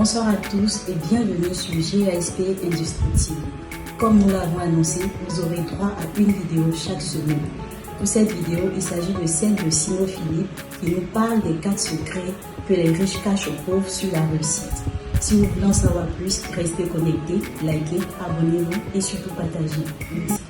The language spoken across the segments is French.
Bonsoir à tous et bienvenue sur GASP Industrie TV. Comme nous l'avons annoncé, vous aurez droit à une vidéo chaque semaine. Pour cette vidéo, il s'agit de celle de Simon Philippe qui nous parle des 4 secrets que les riches cachent aux pauvres sur la réussite. Si vous voulez en savoir plus, restez connectés, likez, abonnez-vous et surtout partagez. Merci.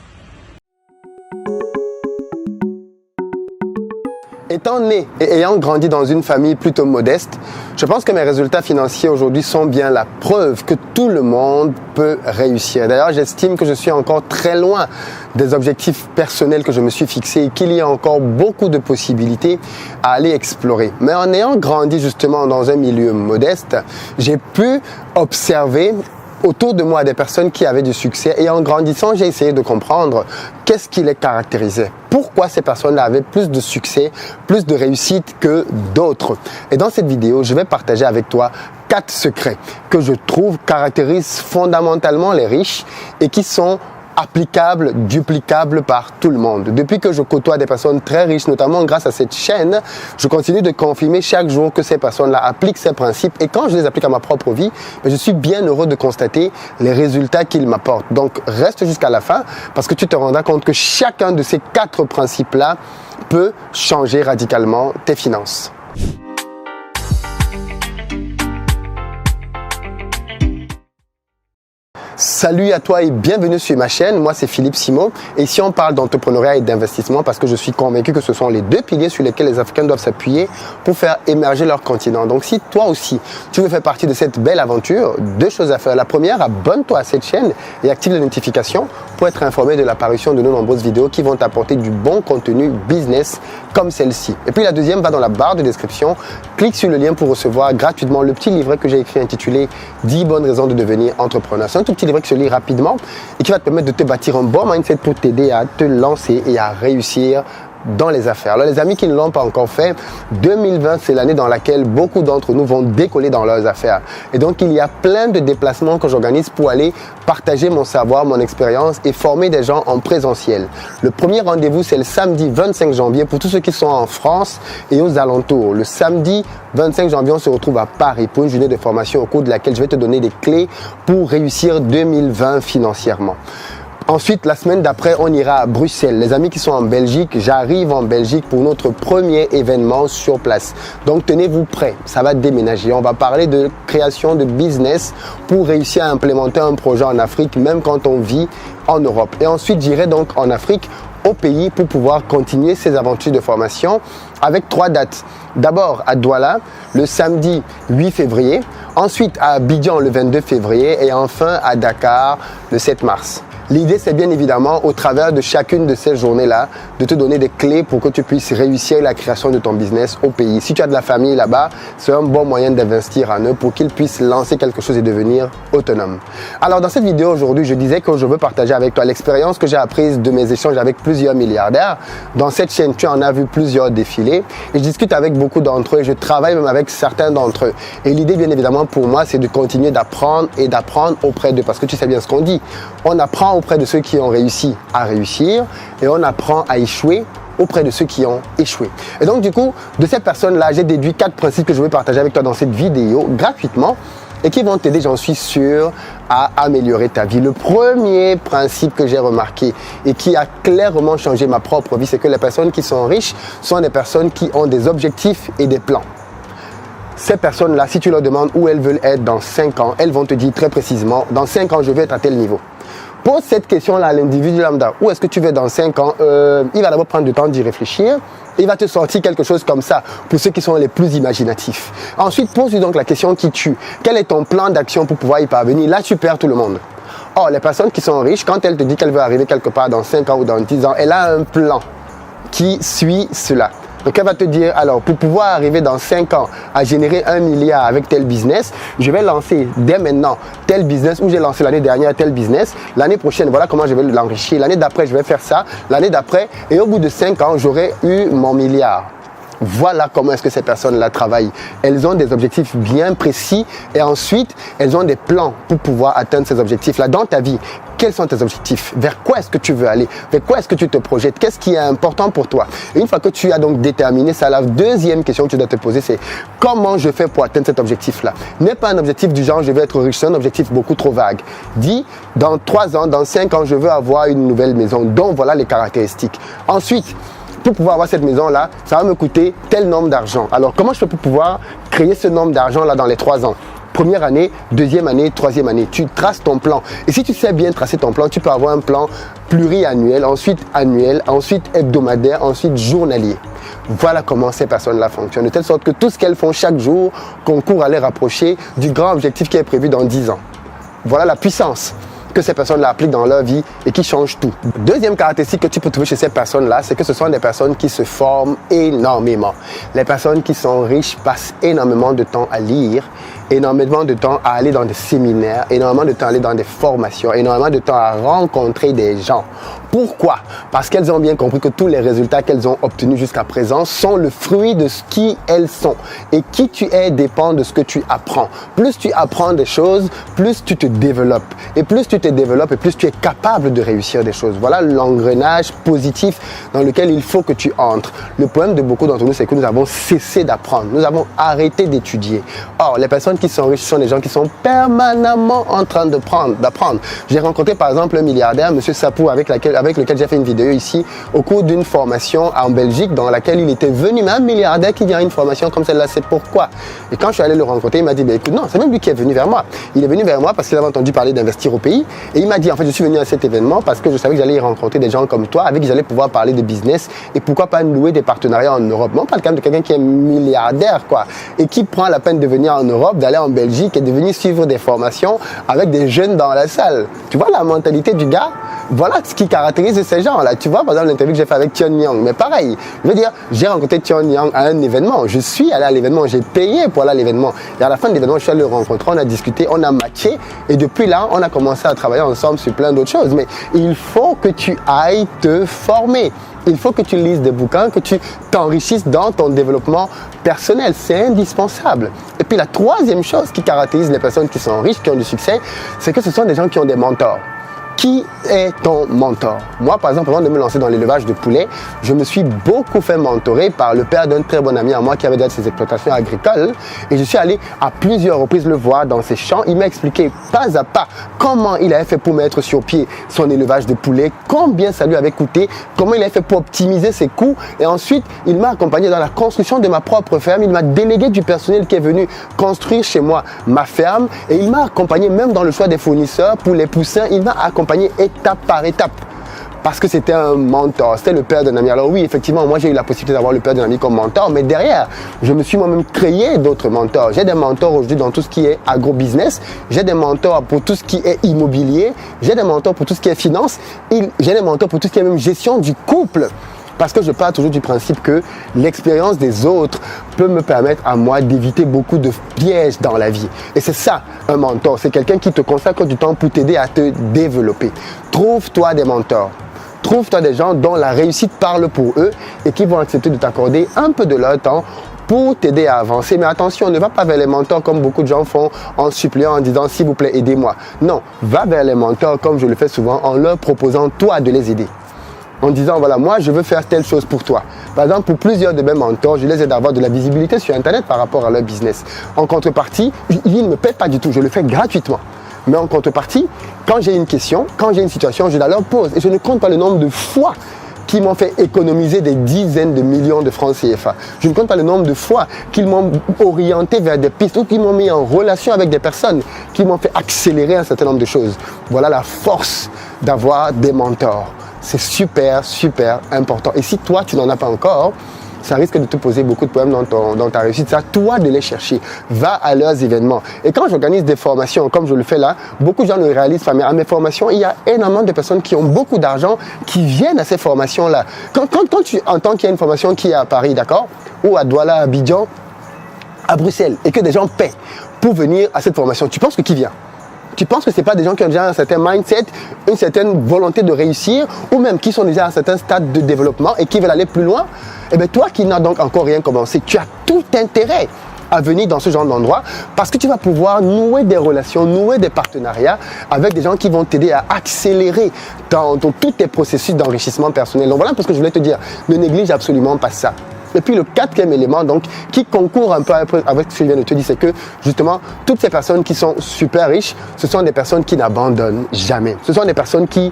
Étant né et ayant grandi dans une famille plutôt modeste, je pense que mes résultats financiers aujourd'hui sont bien la preuve que tout le monde peut réussir. D'ailleurs, j'estime que je suis encore très loin des objectifs personnels que je me suis fixés et qu'il y a encore beaucoup de possibilités à aller explorer. Mais en ayant grandi justement dans un milieu modeste, j'ai pu observer autour de moi des personnes qui avaient du succès et en grandissant, j'ai essayé de comprendre qu'est-ce qui les caractérisait. Pourquoi ces personnes-là avaient plus de succès, plus de réussite que d'autres. Et dans cette vidéo, je vais partager avec toi 4 secrets que je trouve caractérisent fondamentalement les riches et qui sont applicables, duplicables par tout le monde. Depuis que je côtoie des personnes très riches, notamment grâce à cette chaîne, je continue de confirmer chaque jour que ces personnes-là appliquent ces principes et quand je les applique à ma propre vie, je suis bien heureux de constater les résultats qu'ils m'apportent. Donc reste jusqu'à la fin parce que tu te rendras compte que chacun de ces 4 principes-là peut changer radicalement tes finances. Salut à toi et bienvenue sur ma chaîne, moi c'est Philippe Simon et ici on parle d'entrepreneuriat et d'investissement parce que je suis convaincu que ce sont les 2 piliers sur lesquels les Africains doivent s'appuyer pour faire émerger leur continent. Donc si toi aussi tu veux faire partie de cette belle aventure, 2 choses à faire. La première, abonne-toi à cette chaîne et active les notifications pour être informé de l'apparition de nos nombreuses vidéos qui vont t'apporter du bon contenu business comme celle-ci. Et puis la deuxième, va dans la barre de description, clique sur le lien pour recevoir gratuitement le petit livret que j'ai écrit intitulé 10 bonnes raisons de devenir entrepreneur. C'est un tout petit livret qui se lit rapidement et qui va te permettre de te bâtir un bon mindset pour t'aider à te lancer et à réussir dans les affaires. Alors les amis qui ne l'ont pas encore fait, 2020 c'est l'année dans laquelle beaucoup d'entre nous vont décoller dans leurs affaires. Et donc il y a plein de déplacements que j'organise pour aller partager mon savoir, mon expérience et former des gens en présentiel. Le premier rendez-vous c'est le samedi 25 janvier pour tous ceux qui sont en France et aux alentours. Le samedi 25 janvier on se retrouve à Paris pour une journée de formation au cours de laquelle je vais te donner des clés pour réussir 2020 financièrement. Ensuite, la semaine d'après, on ira à Bruxelles. Les amis qui sont en Belgique, j'arrive en Belgique pour notre premier événement sur place. Donc, tenez-vous prêts, ça va déménager. On va parler de création de business pour réussir à implémenter un projet en Afrique, même quand on vit en Europe. Et ensuite, j'irai donc en Afrique, au pays, pour pouvoir continuer ces aventures de formation avec 3 dates. D'abord à Douala, le samedi 8 février. Ensuite, à Abidjan, le 22 février. Et enfin, à Dakar, le 7 mars. L'idée, c'est bien évidemment, au travers de chacune de ces journées-là, de te donner des clés pour que tu puisses réussir la création de ton business au pays. Si tu as de la famille là-bas, c'est un bon moyen d'investir en eux pour qu'ils puissent lancer quelque chose et devenir autonomes. Alors, dans cette vidéo aujourd'hui, je disais que je veux partager avec toi l'expérience que j'ai apprise de mes échanges avec plusieurs milliardaires. Dans cette chaîne, tu en as vu plusieurs défiler et je discute avec beaucoup d'entre eux et je travaille même avec certains d'entre eux. Et l'idée, bien évidemment, pour moi, c'est de continuer d'apprendre et d'apprendre auprès d'eux parce que tu sais bien ce qu'on dit. On apprend auprès de ceux qui ont réussi à réussir et on apprend à échouer auprès de ceux qui ont échoué. Et donc du coup, de ces personnes-là, j'ai déduit 4 principes que je vais partager avec toi dans cette vidéo gratuitement et qui vont t'aider, j'en suis sûr, à améliorer ta vie. Le premier principe que j'ai remarqué et qui a clairement changé ma propre vie, c'est que les personnes qui sont riches sont des personnes qui ont des objectifs et des plans. Ces personnes-là, si tu leur demandes où elles veulent être dans 5 ans, elles vont te dire très précisément, dans 5 ans, je vais être à tel niveau. Pose cette question-là à l'individu lambda. Où est-ce que tu veux dans 5 ans? Il va d'abord prendre du temps d'y réfléchir. Il va te sortir quelque chose comme ça pour ceux qui sont les plus imaginatifs. Ensuite, pose-lui donc la question qui tue. Quel est ton plan d'action pour pouvoir y parvenir? Là, tu perds tout le monde. Or, les personnes qui sont riches, quand elle te dit qu'elle veut arriver quelque part dans 5 ans ou dans 10 ans, elle a un plan qui suit cela. Donc, elle va te dire, alors, pour pouvoir arriver dans 5 ans à générer 1 milliard avec tel business, je vais lancer dès maintenant tel business où j'ai lancé l'année dernière tel business. L'année prochaine, voilà comment je vais l'enrichir. L'année d'après, je vais faire ça. L'année d'après, et au bout de 5 ans, j'aurai eu mon milliard. Voilà comment est-ce que ces personnes-là travaillent. Elles ont des objectifs bien précis et ensuite, elles ont des plans pour pouvoir atteindre ces objectifs-là dans ta vie. quels sont tes objectifs? Vers quoi est-ce que tu veux aller? Vers quoi est-ce que tu te projettes? Qu'est-ce qui est important pour toi? Et une fois que tu as donc déterminé ça, la deuxième question que tu dois te poser, c'est comment je fais pour atteindre cet objectif-là? N'est pas un objectif du genre je vais être riche, c'est un objectif beaucoup trop vague. Dis, dans 3 ans, dans 5 ans, je veux avoir une nouvelle maison. Donc voilà les caractéristiques. Ensuite, pour pouvoir avoir cette maison-là, ça va me coûter tel nombre d'argent. Alors comment je fais pour pouvoir créer ce nombre d'argent-là dans les 3 ans? Première année, deuxième année, troisième année, tu traces ton plan. Et si tu sais bien tracer ton plan, tu peux avoir un plan pluriannuel, ensuite annuel, ensuite hebdomadaire, ensuite journalier. Voilà comment ces personnes-là fonctionnent, de telle sorte que tout ce qu'elles font chaque jour concourt à les rapprocher du grand objectif qui est prévu dans 10 ans. Voilà la puissance que ces personnes-là appliquent dans leur vie et qui changent tout. Deuxième caractéristique que tu peux trouver chez ces personnes-là, c'est que ce sont des personnes qui se forment énormément. Les personnes qui sont riches passent énormément de temps à lire, énormément de temps à aller dans des séminaires, énormément de temps à aller dans des formations, énormément de temps à rencontrer des gens. Pourquoi? Parce qu'elles ont bien compris que tous les résultats qu'elles ont obtenus jusqu'à présent sont le fruit de ce qui elles sont. Et qui tu es dépend de ce que tu apprends. Plus tu apprends des choses, plus tu te développes. Et plus tu te développes, et plus tu es capable de réussir des choses. Voilà l'engrenage positif dans lequel il faut que tu entres. Le problème de beaucoup d'entre nous, c'est que nous avons cessé d'apprendre. Nous avons arrêté d'étudier. Or, les personnes qui sont riches sont des gens qui sont permanemment en train d'apprendre. J'ai rencontré par exemple un milliardaire, M. Sapou, avec lequel j'ai fait une vidéo ici au cours d'une formation en Belgique dans laquelle il était venu, mais un milliardaire qui vient à une formation comme celle-là, c'est pourquoi. Et quand je suis allé le rencontrer, il m'a dit, écoute, non, c'est même lui qui est venu vers moi. Il est venu vers moi parce qu'il avait entendu parler d'investir au pays et il m'a dit, en fait, je suis venu à cet événement parce que je savais que j'allais y rencontrer des gens comme toi avec qui j'allais pouvoir parler de business et pourquoi pas nouer des partenariats en Europe. Mais on parle quand même de quelqu'un qui est milliardaire, quoi, et qui prend la peine de venir en Europe, d'aller en Belgique et de venir suivre des formations avec des jeunes dans la salle. Tu vois la mentalité du gars? Voilà ce qui caractérise ces gens-là. Tu vois, par exemple, l'interview que j'ai fait avec Tion Yang. Mais pareil, je veux dire, j'ai rencontré Tion Yang à un événement. Je suis allé à l'événement, j'ai payé pour aller à l'événement. Et à la fin de l'événement, je suis allé le rencontrer, on a discuté, on a matché. Et depuis là, on a commencé à travailler ensemble sur plein d'autres choses. Mais il faut que tu ailles te former. Il faut que tu lises des bouquins, que tu t'enrichisses dans ton développement personnel. C'est indispensable. Et puis la troisième chose qui caractérise les personnes qui sont riches, qui ont du succès, c'est que ce sont des gens qui ont des mentors. Qui est ton mentor? Moi, par exemple, avant de me lancer dans l'élevage de poulets, je me suis beaucoup fait mentorer par le père d'un très bon ami à moi qui avait déjà ses exploitations agricoles. Et je suis allé à plusieurs reprises le voir dans ses champs. Il m'a expliqué pas à pas comment il avait fait pour mettre sur pied son élevage de poulets, combien ça lui avait coûté, comment il avait fait pour optimiser ses coûts. Et ensuite, il m'a accompagné dans la construction de ma propre ferme. Il m'a délégué du personnel qui est venu construire chez moi ma ferme. Et il m'a accompagné même dans le choix des fournisseurs pour les poussins. Il m'a accompagné étape par étape parce que c'était un mentor, c'était le père d'un ami. Alors oui, effectivement, moi j'ai eu la possibilité d'avoir le père d'un ami comme mentor, mais derrière, je me suis moi-même créé d'autres mentors. J'ai des mentors aujourd'hui dans tout ce qui est agro-business, j'ai des mentors pour tout ce qui est immobilier, j'ai des mentors pour tout ce qui est finance, j'ai des mentors pour tout ce qui est même gestion du couple. Parce que je pars toujours du principe que l'expérience des autres peut me permettre à moi d'éviter beaucoup de pièges dans la vie. Et c'est ça, un mentor. C'est quelqu'un qui te consacre du temps pour t'aider à te développer. Trouve-toi des mentors. Trouve-toi des gens dont la réussite parle pour eux et qui vont accepter de t'accorder un peu de leur temps pour t'aider à avancer. Mais attention, ne va pas vers les mentors comme beaucoup de gens font en suppliant, en disant s'il vous plaît, aidez-moi. Non, va vers les mentors comme je le fais souvent en leur proposant toi de les aider. En disant, voilà, moi, je veux faire telle chose pour toi. Par exemple, pour plusieurs de mes mentors, je les aide à avoir de la visibilité sur Internet par rapport à leur business. En contrepartie, ils ne me paient pas du tout, je le fais gratuitement. Mais en contrepartie, quand j'ai une question, quand j'ai une situation, je la leur pose. Et je ne compte pas le nombre de fois qui m'ont fait économiser des dizaines de millions de francs CFA. Je ne compte pas le nombre de fois qu'ils m'ont orienté vers des pistes ou qu'ils m'ont mis en relation avec des personnes qui m'ont fait accélérer un certain nombre de choses. Voilà la force d'avoir des mentors. C'est super, super important. Et si toi, tu n'en as pas encore, ça risque de te poser beaucoup de problèmes dans ta réussite. C'est à toi de les chercher. Va à leurs événements. Et quand j'organise des formations, comme je le fais là, beaucoup de gens ne réalisent pas. Mais à mes formations, il y a énormément de personnes qui ont beaucoup d'argent qui viennent à ces formations-là. Quand tu entends qu'il y a une formation qui est à Paris, d'accord, ou à Douala, à Abidjan, à Bruxelles, et que des gens paient pour venir à cette formation, tu penses que qui vient? Tu penses que ce n'est pas des gens qui ont déjà un certain mindset, une certaine volonté de réussir, ou même qui sont déjà à un certain stade de développement et qui veulent aller plus loin? Eh bien, toi qui n'as donc encore rien commencé, tu as tout intérêt à venir dans ce genre d'endroit parce que tu vas pouvoir nouer des relations, nouer des partenariats avec des gens qui vont t'aider à accélérer dans tous tes processus d'enrichissement personnel. Donc voilà ce que je voulais te dire. Ne néglige absolument pas ça. Et puis le quatrième élément, donc, qui concourt un peu avec ce que je viens de te dire, c'est que justement, toutes ces personnes qui sont super riches, ce sont des personnes qui n'abandonnent jamais. Ce sont des personnes qui,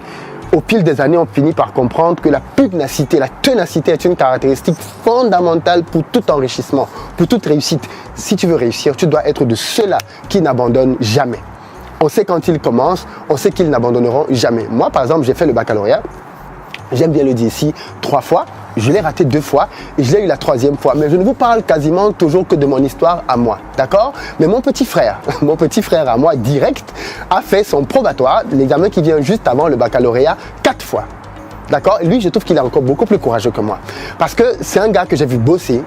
au fil des années, ont fini par comprendre que la pugnacité, la ténacité est une caractéristique fondamentale pour tout enrichissement, pour toute réussite. Si tu veux réussir, tu dois être de ceux-là qui n'abandonnent jamais. On sait quand ils commencent, on sait qu'ils n'abandonneront jamais. Moi, par exemple, j'ai fait le baccalauréat. J'aime bien le dire ici 3 fois. Je l'ai raté 2 fois et je l'ai eu la 3e fois. Mais je ne vous parle quasiment toujours que de mon histoire à moi. D'accord? Mais mon petit frère à moi, direct, a fait son probatoire, l'examen qui vient juste avant le baccalauréat, 4 fois. D'accord? Lui, je trouve qu'il est encore beaucoup plus courageux que moi. Parce que c'est un gars que j'ai vu bosser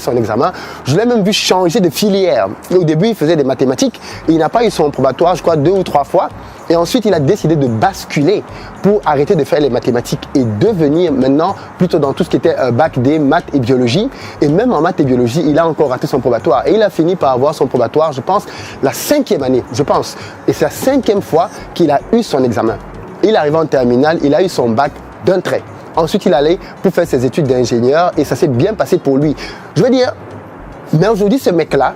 son examen. Je l'ai même vu changer de filière. Et au début, il faisait des mathématiques. Et il n'a pas eu son probatoire, je crois, 2 ou 3 fois. Et ensuite, il a décidé de basculer pour arrêter de faire les mathématiques et devenir maintenant plutôt dans tout ce qui était bac D, maths et biologie. Et même en maths et biologie, il a encore raté son probatoire. Et il a fini par avoir son probatoire, je pense, la 5e année, je pense. Et c'est la 5e fois qu'il a eu son examen. Il arrive en terminale, il a eu son bac d'un trait. Ensuite, il allait pour faire ses études d'ingénieur et ça s'est bien passé pour lui. Je veux dire, mais aujourd'hui, ce mec-là,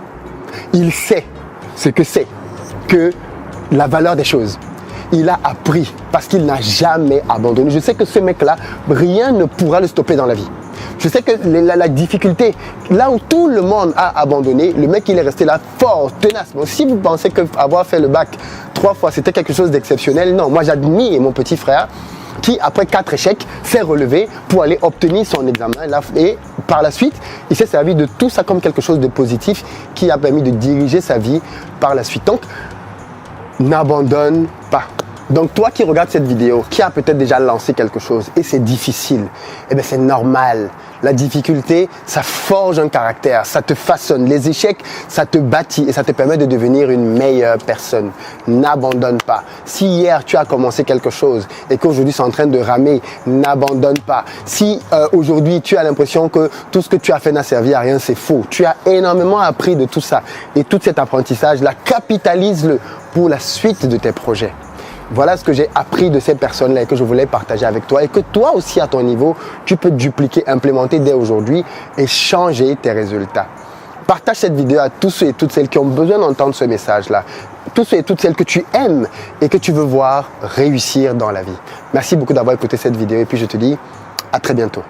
il sait ce que c'est que la valeur des choses. Il a appris parce qu'il n'a jamais abandonné. Je sais que ce mec-là, rien ne pourra le stopper dans la vie. Je sais que la difficulté, là où tout le monde a abandonné, le mec il est resté là fort, tenace. Bon, si vous pensez qu'avoir fait le bac 3 fois c'était quelque chose d'exceptionnel, non. Moi j'admire mon petit frère qui après 4 échecs s'est relevé pour aller obtenir son examen et par la suite il s'est servi de tout ça comme quelque chose de positif qui a permis de diriger sa vie par la suite. Donc n'abandonne pas. Donc toi qui regardes cette vidéo, qui a peut-être déjà lancé quelque chose et c'est difficile, eh bien c'est normal. La difficulté, ça forge un caractère, ça te façonne. Les échecs, ça te bâtit et ça te permet de devenir une meilleure personne. N'abandonne pas. Si hier tu as commencé quelque chose et qu'aujourd'hui c'est en train de ramer, n'abandonne pas. Si aujourd'hui tu as l'impression que tout ce que tu as fait n'a servi à rien, c'est faux. Tu as énormément appris de tout ça et tout cet apprentissage, là, capitalise-le pour la suite de tes projets. Voilà ce que j'ai appris de ces personnes-là et que je voulais partager avec toi et que toi aussi à ton niveau, tu peux dupliquer, implémenter dès aujourd'hui et changer tes résultats. Partage cette vidéo à tous ceux et toutes celles qui ont besoin d'entendre ce message-là. Tous ceux et toutes celles que tu aimes et que tu veux voir réussir dans la vie. Merci beaucoup d'avoir écouté cette vidéo et puis je te dis à très bientôt.